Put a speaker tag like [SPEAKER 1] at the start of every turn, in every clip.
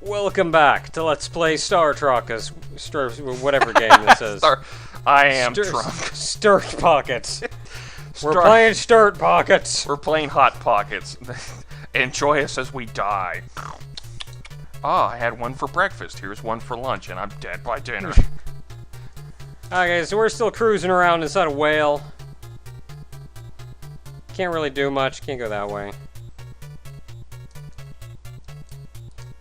[SPEAKER 1] Welcome back to Let's Play StarTropics, whatever game this is.
[SPEAKER 2] I am drunk.
[SPEAKER 1] StarTropics. We're playing StarTropics.
[SPEAKER 2] We're playing Hot Pockets. Enjoy us as we die. Oh, I had one for breakfast. Here's one for lunch, and I'm dead by dinner.
[SPEAKER 1] Okay, so we're still cruising around inside a whale. Can't really do much. Can't go that way.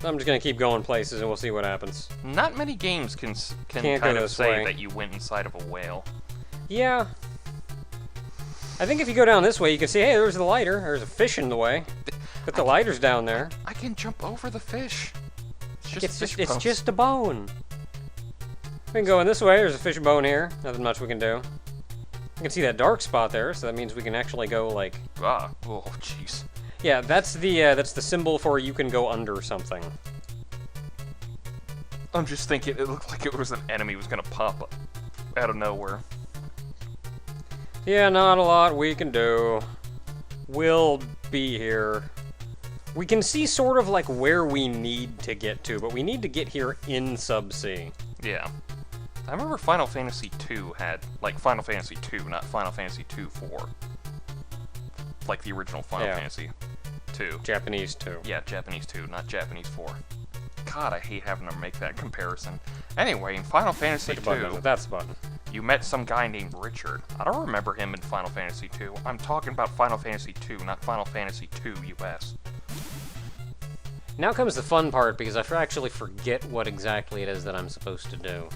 [SPEAKER 1] I'm just gonna keep going places and we'll see what happens.
[SPEAKER 2] Not many games can kind of say that you went inside of a whale.
[SPEAKER 1] Yeah. I think if you go down this way, you can see, hey, there's the lighter. There's a fish in the way. But the lighter's down there.
[SPEAKER 2] I can jump over the fish.
[SPEAKER 1] It's just a bone. We can go in this way. There's a fish bone here. Nothing much we can do. You can see that dark spot there, so that means we can actually go like.
[SPEAKER 2] Ah, oh, jeez.
[SPEAKER 1] Yeah, that's the symbol for you can go under something.
[SPEAKER 2] I'm just thinking it looked like it was an enemy was gonna pop up out of nowhere.
[SPEAKER 1] Yeah, not a lot we can do. We'll be here. We can see sort of like where we need to get to, but we need to get here in Subsea.
[SPEAKER 2] Yeah. I remember Final Fantasy II had, like, Final Fantasy II, not Final Fantasy II 4. Like the original Final Fantasy II.
[SPEAKER 1] Japanese 2.
[SPEAKER 2] Yeah, Japanese 2, not Japanese 4. God, I hate having to make that comparison. Anyway, in Final Fantasy II,
[SPEAKER 1] that's the button.
[SPEAKER 2] You met some guy named Richard. I don't remember him in Final Fantasy II. I'm talking about Final Fantasy II, not Final Fantasy II US.
[SPEAKER 1] Now comes the fun part, because I actually forget what exactly it is that I'm supposed to do.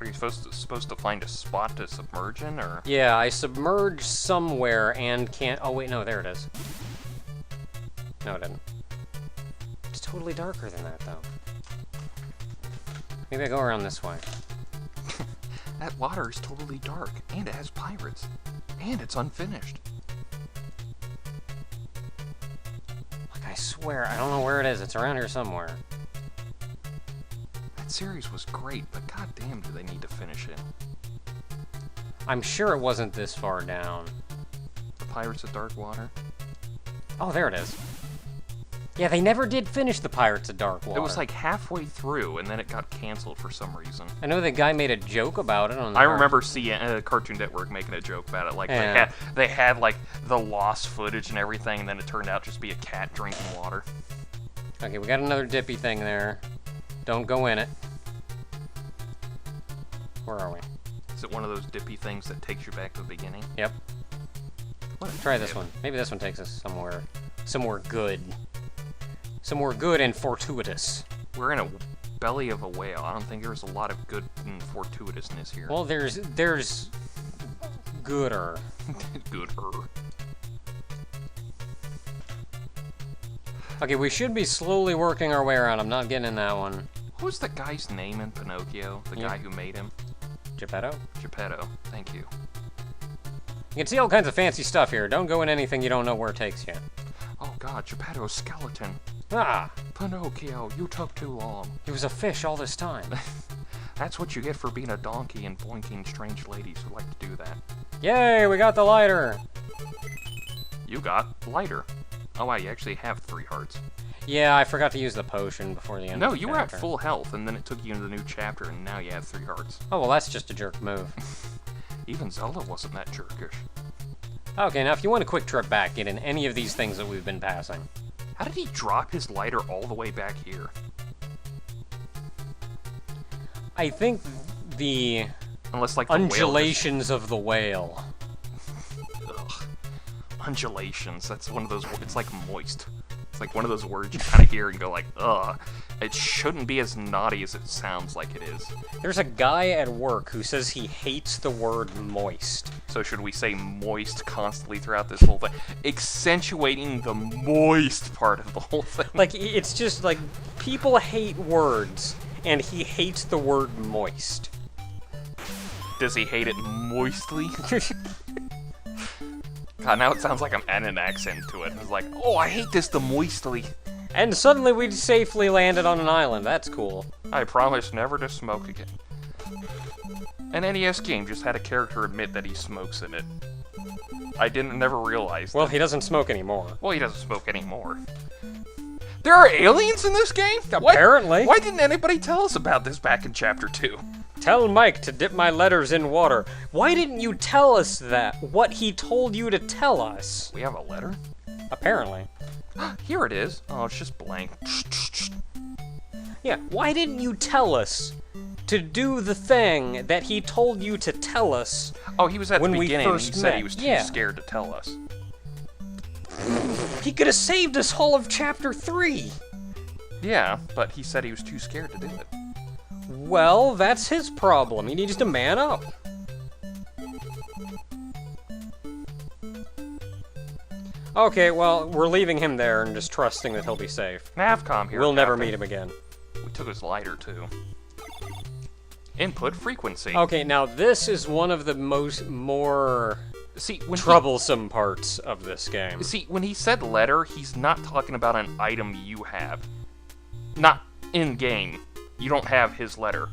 [SPEAKER 2] Are you supposed to find a spot to submerge in, or?
[SPEAKER 1] Yeah, I submerge somewhere and can't... Oh, wait, no, there it is. No, it didn't. It's totally darker than that, though. Maybe I go around this way.
[SPEAKER 2] That water is totally dark, and it has pirates. And it's unfinished.
[SPEAKER 1] Like, I swear, I don't know where it is. It's around here somewhere.
[SPEAKER 2] That series was great, but goddamn do they need to finish it.
[SPEAKER 1] I'm sure it wasn't this far down.
[SPEAKER 2] The Pirates of Dark Water?
[SPEAKER 1] Oh, there it is. Yeah, they never did finish the Pirates of Dark Water.
[SPEAKER 2] It was like halfway through, and then it got canceled for some reason.
[SPEAKER 1] I know the guy made a joke about it on the
[SPEAKER 2] I remember seeing Cartoon Network making a joke about it. Like, they had like the lost footage and everything, and then it turned out just to be a cat drinking water.
[SPEAKER 1] Okay, we got another dippy thing there. Don't go in it. Where are we?
[SPEAKER 2] Is it one of those dippy things that takes you back to the beginning?
[SPEAKER 1] Yep. Try this one. Maybe this one takes us somewhere good. Somewhere good and fortuitous.
[SPEAKER 2] We're in a belly of a whale. I don't think there's a lot of good and fortuitousness here.
[SPEAKER 1] Well, there's gooder.
[SPEAKER 2] Gooder.
[SPEAKER 1] Okay, we should be slowly working our way around. I'm not getting in that one.
[SPEAKER 2] What was the guy's name in Pinocchio? The guy who made him?
[SPEAKER 1] Geppetto?
[SPEAKER 2] Geppetto. Thank you.
[SPEAKER 1] You can see all kinds of fancy stuff here. Don't go in anything you don't know where it takes you.
[SPEAKER 2] Oh god, Geppetto's skeleton.
[SPEAKER 1] Ah!
[SPEAKER 2] Pinocchio, you took too long.
[SPEAKER 1] He was a fish all this time.
[SPEAKER 2] That's what you get for being a donkey and boinking strange ladies who like to do that.
[SPEAKER 1] Yay, we got the lighter!
[SPEAKER 2] You got lighter. Oh wow, you actually have 3 hearts.
[SPEAKER 1] Yeah, I forgot to use the potion before the end of the
[SPEAKER 2] chapter. No, you were at full health, and then it took you into the new chapter, and now you have 3 hearts.
[SPEAKER 1] Oh, well, that's just a jerk move.
[SPEAKER 2] Even Zelda wasn't that jerkish.
[SPEAKER 1] Okay, now if you want a quick trip back, get in any of these things that we've been passing.
[SPEAKER 2] How did he drop his lighter all the way back here?
[SPEAKER 1] I think the undulations of the whale.
[SPEAKER 2] Ugh. Undulations, that's one of those, it's like moist. It's like one of those words you kind of hear and go like, ugh. It shouldn't be as naughty as it sounds like it is.
[SPEAKER 1] There's a guy at work who says he hates the word moist.
[SPEAKER 2] So should we say moist constantly throughout this whole thing? Accentuating the moist part of the whole thing.
[SPEAKER 1] Like, it's just like, people hate words, and he hates the word moist.
[SPEAKER 2] Does he hate it moistly? God, now it sounds like I'm adding an accent to it. It's like, oh, I hate this the moistly.
[SPEAKER 1] And suddenly we safely landed on an island. That's cool.
[SPEAKER 2] I promise never to smoke again. An NES game just had a character admit that he smokes in it. I never realized.
[SPEAKER 1] Well, he doesn't smoke anymore.
[SPEAKER 2] Well, he doesn't smoke anymore. There are aliens in this game?
[SPEAKER 1] Apparently.
[SPEAKER 2] Why didn't anybody tell us about this back in Chapter 2?
[SPEAKER 1] Tell Mike to dip my letters in water. Why didn't you tell us that? What he told you to tell us?
[SPEAKER 2] We have a letter?
[SPEAKER 1] Apparently.
[SPEAKER 2] Here it is. Oh, it's just blank.
[SPEAKER 1] Yeah, why didn't you tell us to do the thing that he told you to tell us?
[SPEAKER 2] Oh, he was at the
[SPEAKER 1] when we
[SPEAKER 2] beginning and he
[SPEAKER 1] first
[SPEAKER 2] said
[SPEAKER 1] met.
[SPEAKER 2] he was too
[SPEAKER 1] Yeah.
[SPEAKER 2] scared to tell us.
[SPEAKER 1] He could have saved us all of Chapter 3.
[SPEAKER 2] Yeah, but he said he was too scared to do it.
[SPEAKER 1] Well, that's his problem. He needs to man up. Okay, well, we're leaving him there and just trusting that he'll be safe.
[SPEAKER 2] Navcom here.
[SPEAKER 1] We'll never
[SPEAKER 2] Captain.
[SPEAKER 1] meet him again.
[SPEAKER 2] We took his lighter, too. Input frequency.
[SPEAKER 1] Okay, now this is one of the more
[SPEAKER 2] See, when
[SPEAKER 1] troublesome parts of this game.
[SPEAKER 2] See, when he said letter, he's not talking about an item you have. Not in-game. You don't have his letter.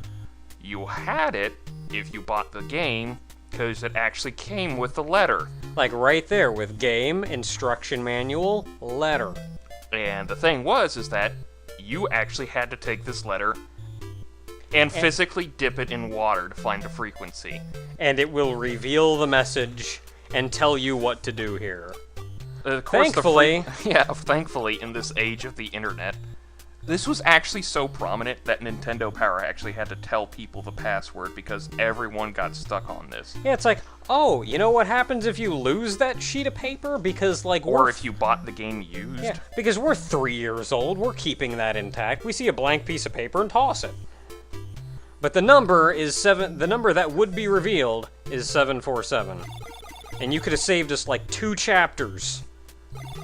[SPEAKER 2] You had it if you bought the game, because it actually came with the letter.
[SPEAKER 1] Like right there with game, instruction manual, letter.
[SPEAKER 2] And the thing is that you actually had to take this letter and physically dip it in water to find the frequency.
[SPEAKER 1] And it will reveal the message and tell you what to do here.
[SPEAKER 2] Of course,
[SPEAKER 1] Thankfully,
[SPEAKER 2] thankfully, in this age of the internet, this was actually so prominent that Nintendo Power actually had to tell people the password because everyone got stuck on this.
[SPEAKER 1] yeah, it's like, oh, you know what happens if you lose that sheet of paper? Because, like,
[SPEAKER 2] Or if you bought the game used.
[SPEAKER 1] Yeah, because we're 3 years old, we're keeping that intact. We see a blank piece of paper and toss it. But the number is the number that would be revealed is 747. And you could have saved us like 2 chapters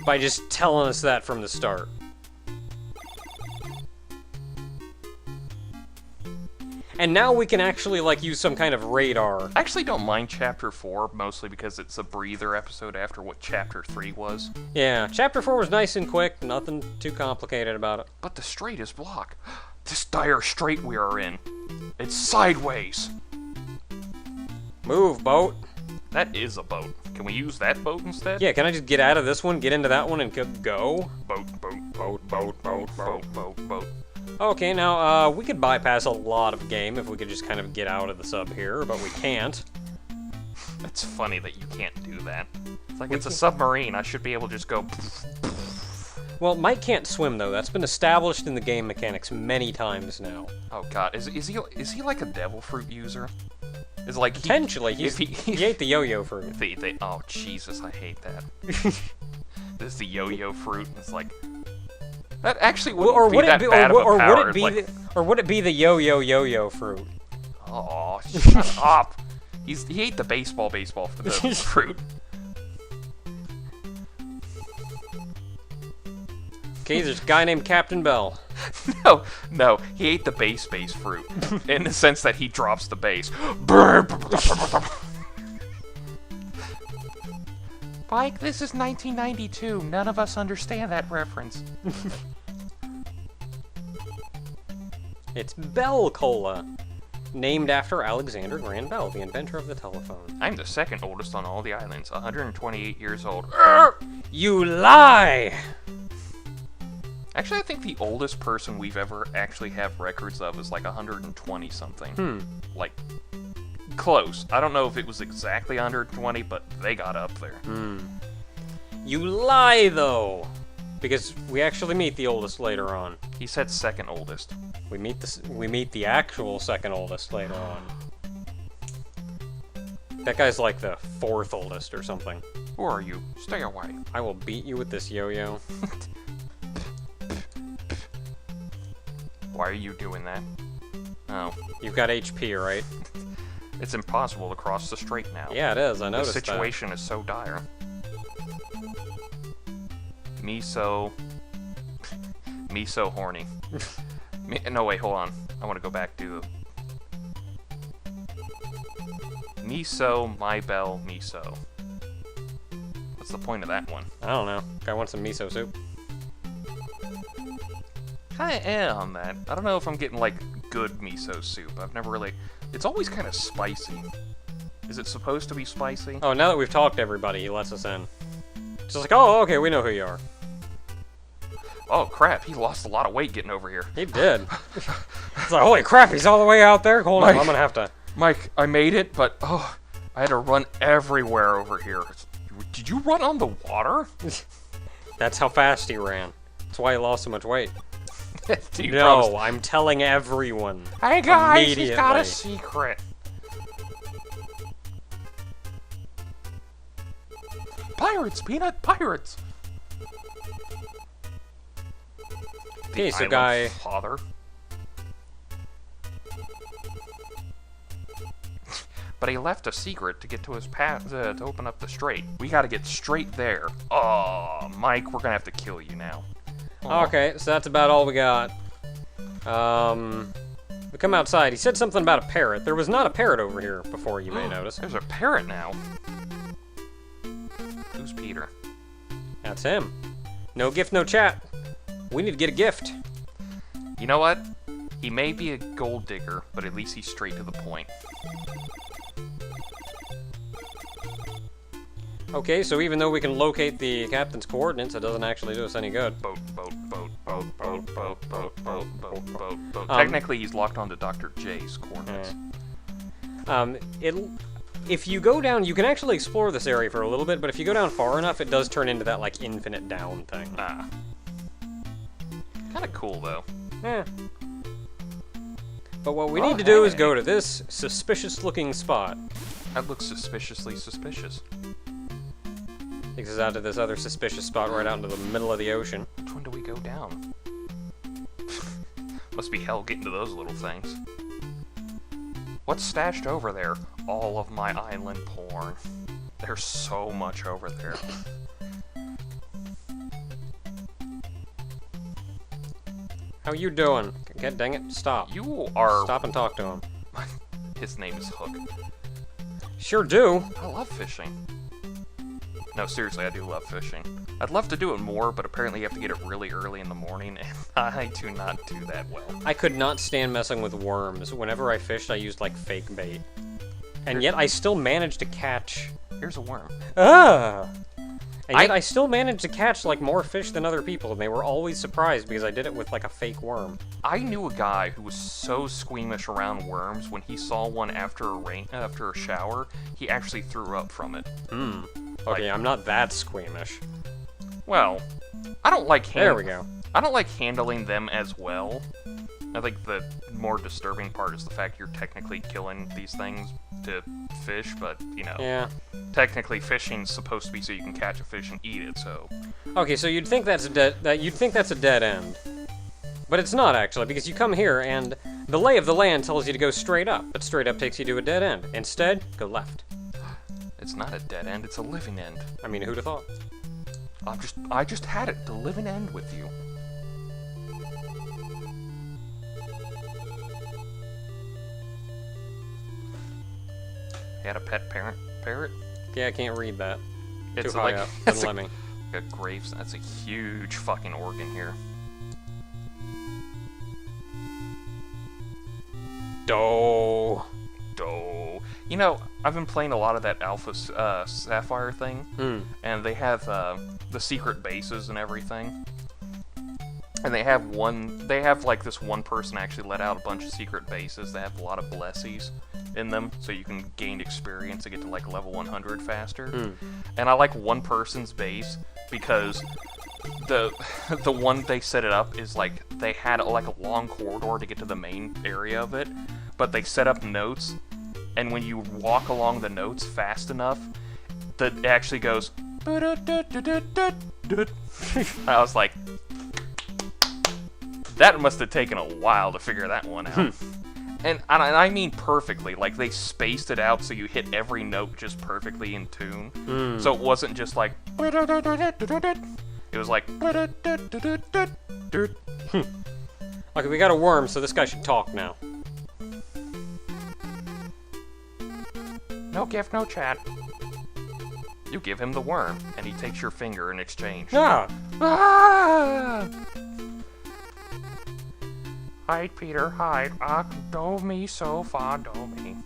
[SPEAKER 1] by just telling us that from the start. And now we can actually like use some kind of radar.
[SPEAKER 2] I actually don't mind Chapter 4, mostly because it's a breather episode after what Chapter 3 was.
[SPEAKER 1] Yeah, Chapter 4 was nice and quick, nothing too complicated about it.
[SPEAKER 2] But the strait is blocked. This dire strait we are in. It's sideways.
[SPEAKER 1] Move, boat.
[SPEAKER 2] That is a boat. Can we use that boat instead?
[SPEAKER 1] Yeah, can I just get out of this one, get into that one, and go?
[SPEAKER 2] Boat.
[SPEAKER 1] Okay, now, we could bypass a lot of game if we could just kind of get out of the sub here, but we can't.
[SPEAKER 2] It's funny that you can't do that. It's like it's a submarine. I should be able to just go.
[SPEAKER 1] Well, Mike can't swim, though. That's been established in the game mechanics many times now.
[SPEAKER 2] Oh god, is he like a devil fruit user? Is like
[SPEAKER 1] Potentially, he ate the yo-yo fruit.
[SPEAKER 2] Oh Jesus, I hate that. This is the yo-yo fruit. It's like that actually wouldn't be that bad of a power.
[SPEAKER 1] Or would it be the yo-yo fruit?
[SPEAKER 2] Oh, shut up! He ate the baseball for the fruit.
[SPEAKER 1] Okay, there's a guy named Captain Bell.
[SPEAKER 2] No, he ate the base fruit. In the sense that he drops the base. Mike, this is 1992. None of us understand that reference.
[SPEAKER 1] It's Bell Cola, named after Alexander Graham Bell, the inventor of the telephone.
[SPEAKER 2] I'm the second oldest on all the islands, 128 years old.
[SPEAKER 1] You lie!
[SPEAKER 2] Actually, I think the oldest person we've ever actually have records of is like 120 something. Like, close. I don't know if it was exactly 120, but they got up there.
[SPEAKER 1] You lie, though! Because we actually meet the oldest later on.
[SPEAKER 2] He said second oldest.
[SPEAKER 1] We meet the actual second oldest later on. That guy's like the 4th oldest or something.
[SPEAKER 2] Who are you? Stay away.
[SPEAKER 1] I will beat you with this yo-yo.
[SPEAKER 2] Why are you doing that? Oh.
[SPEAKER 1] You've got HP, right?
[SPEAKER 2] It's impossible to cross the strait now.
[SPEAKER 1] Yeah, it is. I noticed that.
[SPEAKER 2] The situation is so dire. Me so horny. No, wait, hold on. I want to go back to... Miso, my bell, miso. What's the point of that one?
[SPEAKER 1] I don't know. Guy wants some miso soup.
[SPEAKER 2] Kinda on that. I don't know if I'm getting, like, good miso soup. I've never really... It's always kind of spicy. Is it supposed to be spicy?
[SPEAKER 1] Oh, now that we've talked to everybody, he lets us in. Just like, oh, okay, we know who you are.
[SPEAKER 2] Oh crap, he lost a lot of weight getting over here.
[SPEAKER 1] He did. It's like, holy crap, he's all the way out there? Hold on, I'm gonna have to...
[SPEAKER 2] Mike, I made it, but I had to run everywhere over here. Did you run on the water?
[SPEAKER 1] That's how fast he ran. That's why he lost so much weight.
[SPEAKER 2] No,
[SPEAKER 1] I'm telling everyone.
[SPEAKER 2] Hey guys, he's got a secret. Pirates, Peanut, pirates.
[SPEAKER 1] Okay, so
[SPEAKER 2] Island
[SPEAKER 1] guy...
[SPEAKER 2] Father. But he left a secret to get to his path to open up the strait. We gotta get straight there. Oh, Mike, we're gonna have to kill you now. Oh.
[SPEAKER 1] Okay, so that's about all we got. We come outside. He said something about a parrot. There was not a parrot over here before, you may notice.
[SPEAKER 2] There's a parrot now. Who's Peter?
[SPEAKER 1] That's him. No gift, no chat. We need to get a gift.
[SPEAKER 2] You know what? He may be a gold digger, but at least he's straight to the point.
[SPEAKER 1] Okay, so even though we can locate the captain's coordinates, it doesn't actually do us any good.
[SPEAKER 2] Boat. Technically, he's locked onto Dr. J's coordinates.
[SPEAKER 1] If you go down, you can actually explore this area for a little bit, but if you go down far enough, it does turn into that, like, infinite down thing.
[SPEAKER 2] Ah. Kinda cool, though.
[SPEAKER 1] Yeah. But what we need to do is go to this suspicious-looking spot.
[SPEAKER 2] That looks suspiciously suspicious.
[SPEAKER 1] Takes us out to this other suspicious spot right out into the middle of the ocean.
[SPEAKER 2] Which one do we go down? Must be hell getting to those little things. What's stashed over there? All of my island porn. There's so much over there.
[SPEAKER 1] How you doing? God dang it, stop.
[SPEAKER 2] You are...
[SPEAKER 1] Stop and talk to him.
[SPEAKER 2] His name is Hook.
[SPEAKER 1] Sure do.
[SPEAKER 2] I love fishing. No, seriously, I do love fishing. I'd love to do it more, but apparently you have to get it really early in the morning, and I do not do that well.
[SPEAKER 1] I could not stand messing with worms. Whenever I fished, I used, like, fake bait. And yet I still managed to catch...
[SPEAKER 2] Here's a worm.
[SPEAKER 1] Ah! And yet I still managed to catch, like, more fish than other people, and they were always surprised because I did it with, like, a fake worm.
[SPEAKER 2] I knew a guy who was so squeamish around worms, when he saw one after a shower, he actually threw up from it.
[SPEAKER 1] Okay, I'm not that squeamish.
[SPEAKER 2] Well, I don't like
[SPEAKER 1] There we go.
[SPEAKER 2] I don't like handling them as well. I think the more disturbing part is the fact you're technically killing these things to fish, but, you know,
[SPEAKER 1] Yeah.
[SPEAKER 2] technically fishing's supposed to be so you can catch a fish and eat it, so...
[SPEAKER 1] Okay, so you'd think that's a dead end. But it's not, actually, because you come here and the lay of the land tells you to go straight up, but straight up takes you to a dead end. Instead, go left.
[SPEAKER 2] It's not a dead end, it's a living end.
[SPEAKER 1] I mean, who'd have thought?
[SPEAKER 2] I just had it, the living end with you. Had a pet parrot?
[SPEAKER 1] Yeah, I can't read that.
[SPEAKER 2] It's
[SPEAKER 1] Too high
[SPEAKER 2] like
[SPEAKER 1] up.
[SPEAKER 2] it's
[SPEAKER 1] Doesn't let me.
[SPEAKER 2] a graves. That's a huge fucking organ here.
[SPEAKER 1] Doh.
[SPEAKER 2] You know, I've been playing a lot of that Alpha Sapphire thing, and they have the secret bases and everything. And they have like this one person actually let out a bunch of secret bases that have a lot of blessies in them, so you can gain experience to get to like level 100 faster. And I like one person's base because the one they set it up is like they had like a long corridor to get to the main area of it, but they set up notes, and when you walk along the notes fast enough, it actually goes. I was like, that must have taken a while to figure that one out. And I mean perfectly, like they spaced it out so you hit every note just perfectly in tune. So it wasn't just like... It was like...
[SPEAKER 1] Okay, we got a worm, so this guy should talk now.
[SPEAKER 2] No gift, no chat. You give him the worm, and he takes your finger in exchange.
[SPEAKER 1] Ah!
[SPEAKER 2] Hide, Peter, hide. Do me so far, do me.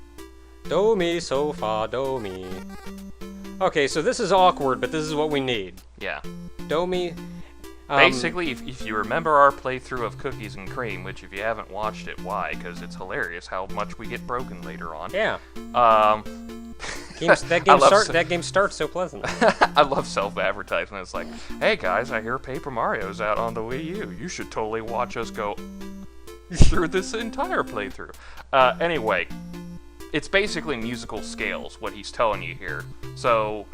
[SPEAKER 1] Do me so far, do me. Okay, so this is awkward, but this is what we need.
[SPEAKER 2] Yeah.
[SPEAKER 1] Do me.
[SPEAKER 2] Basically, if you remember our playthrough of Cookies and Cream, which if you haven't watched it, why? Because it's hilarious how much we get broken later on.
[SPEAKER 1] Yeah.
[SPEAKER 2] That
[SPEAKER 1] That game starts so pleasantly.
[SPEAKER 2] I love self-advertisement. It's like, hey guys, I hear Paper Mario's out on the Wii U. You should totally watch us go through this entire playthrough. Anyway, it's basically musical scales, what he's telling you here. So,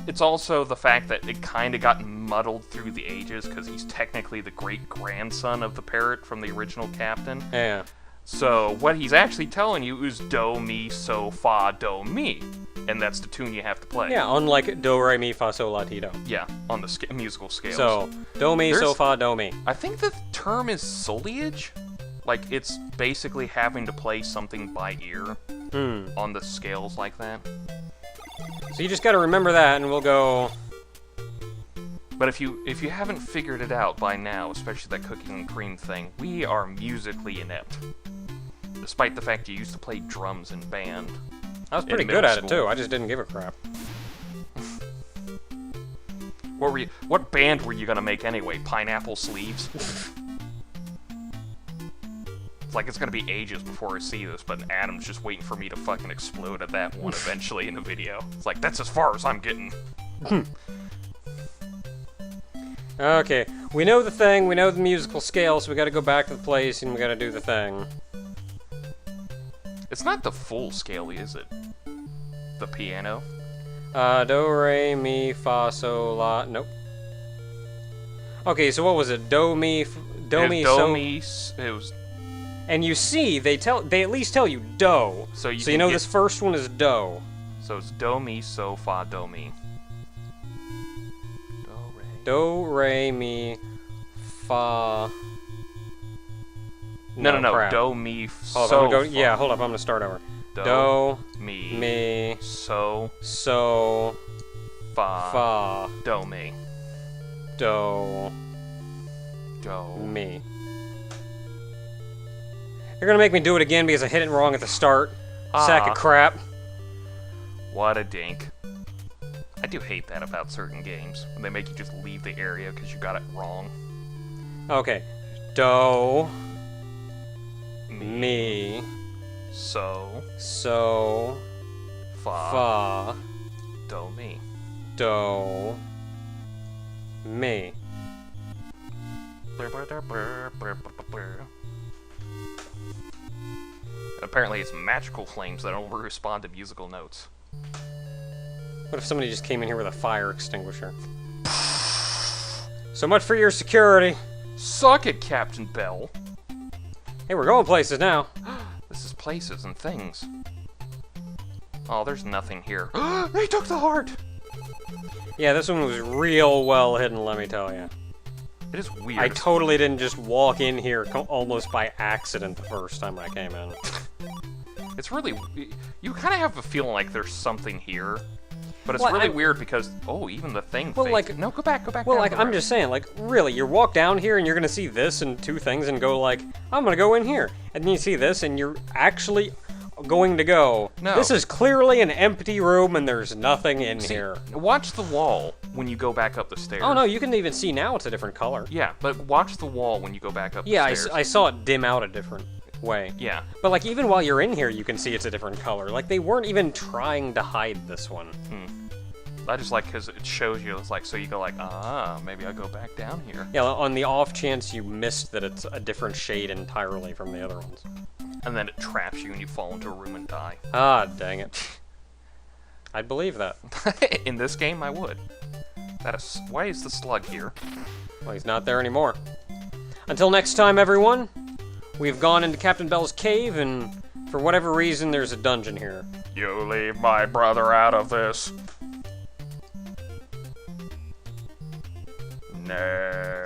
[SPEAKER 2] it's also the fact that it kind of got muddled through the ages, because he's technically the great-grandson of the parrot from the original captain.
[SPEAKER 1] Yeah.
[SPEAKER 2] So, what he's actually telling you is do, mi, so, fa, do, mi. And that's the tune you have to play.
[SPEAKER 1] Yeah, unlike do, re, mi, fa, sol, la, ti, do.
[SPEAKER 2] Yeah, on the musical scales.
[SPEAKER 1] So, do, mi, so, fa, do, mi.
[SPEAKER 2] I think the term is soliage. Like, it's basically having to play something by ear on the scales like that.
[SPEAKER 1] So you just gotta remember that, and we'll go...
[SPEAKER 2] But if you haven't figured it out by now, especially that Cookies and Cream thing, we are musically inept. Despite the fact you used to play drums in band.
[SPEAKER 1] I was pretty good at it, too. I just didn't give a crap.
[SPEAKER 2] What band were you gonna make anyway? Pineapple Sleeves? It's like it's gonna be ages before I see this, but Adam's just waiting for me to fucking explode at that one eventually in the video. It's like, that's as far as I'm getting.
[SPEAKER 1] Okay, we know the thing, we know the musical scale, so we gotta go back to the place and we gotta do the thing.
[SPEAKER 2] It's not the full scale, is it? The piano?
[SPEAKER 1] Do, re, mi, fa, sol, la, nope. Okay, so what was it? Do, mi, so...
[SPEAKER 2] It was...
[SPEAKER 1] And you see, they at least tell you do. So you know this first one is do.
[SPEAKER 2] So it's do, mi, so, fa, do, mi.
[SPEAKER 1] Do, re, mi, fa...
[SPEAKER 2] No.
[SPEAKER 1] Crap.
[SPEAKER 2] Do, mi, so,
[SPEAKER 1] hold up,
[SPEAKER 2] fa.
[SPEAKER 1] yeah, hold up, I'm gonna start over.
[SPEAKER 2] Do, mi,
[SPEAKER 1] so,
[SPEAKER 2] fa, do, mi.
[SPEAKER 1] Do,
[SPEAKER 2] Do,
[SPEAKER 1] mi. You're gonna make me do it again because I hit it wrong at the start. Sack of crap.
[SPEAKER 2] What a dink. I do hate that about certain games, when they make you just leave the area because you got it wrong.
[SPEAKER 1] Okay. Do, mi,
[SPEAKER 2] so,
[SPEAKER 1] fa,
[SPEAKER 2] do, mi.
[SPEAKER 1] do, mi.
[SPEAKER 2] Apparently it's magical flames that only respond to musical notes.
[SPEAKER 1] What if somebody just came in here with a fire extinguisher? So much for your security.
[SPEAKER 2] Suck it, Captain Bell.
[SPEAKER 1] Hey, we're going places now.
[SPEAKER 2] This is places and things. Oh, there's nothing here. They took the heart!
[SPEAKER 1] Yeah, this one was real well hidden, let me tell you.
[SPEAKER 2] It is weird.
[SPEAKER 1] I totally didn't just walk in here almost by accident the first time I came in.
[SPEAKER 2] It's really... You kind of have a feeling like there's something here. But it's
[SPEAKER 1] Well,
[SPEAKER 2] really weird because... Oh, even the thing
[SPEAKER 1] Well,
[SPEAKER 2] fades.
[SPEAKER 1] like-
[SPEAKER 2] No, go back.
[SPEAKER 1] Well, like, I'm just saying, like, really, you walk down here and you're gonna see this and two things and go like, I'm gonna go in here. And then you see this and you're actually going to go,
[SPEAKER 2] No.
[SPEAKER 1] this is clearly an empty room and there's nothing in here.
[SPEAKER 2] Watch the wall when you go back up the stairs.
[SPEAKER 1] Oh no, you can even see now it's a different color.
[SPEAKER 2] Yeah, but watch the wall when you go back up
[SPEAKER 1] Yeah,
[SPEAKER 2] the stairs.
[SPEAKER 1] I saw it dim out a different way.
[SPEAKER 2] Yeah.
[SPEAKER 1] But like, even while you're in here, you can see it's a different color. Like, they weren't even trying to hide this one.
[SPEAKER 2] I just like because it shows you, it's like, so you go like, maybe I'll go back down here.
[SPEAKER 1] Yeah, on the off chance you missed that it's a different shade entirely from the other ones.
[SPEAKER 2] And then it traps you and you fall into a room and die.
[SPEAKER 1] Ah, dang it. I'd believe that.
[SPEAKER 2] In this game, I would. Why is the slug here?
[SPEAKER 1] Well, he's not there anymore. Until next time, everyone, we've gone into Captain Bell's cave, and for whatever reason, there's a dungeon here.
[SPEAKER 2] You leave my brother out of this. No.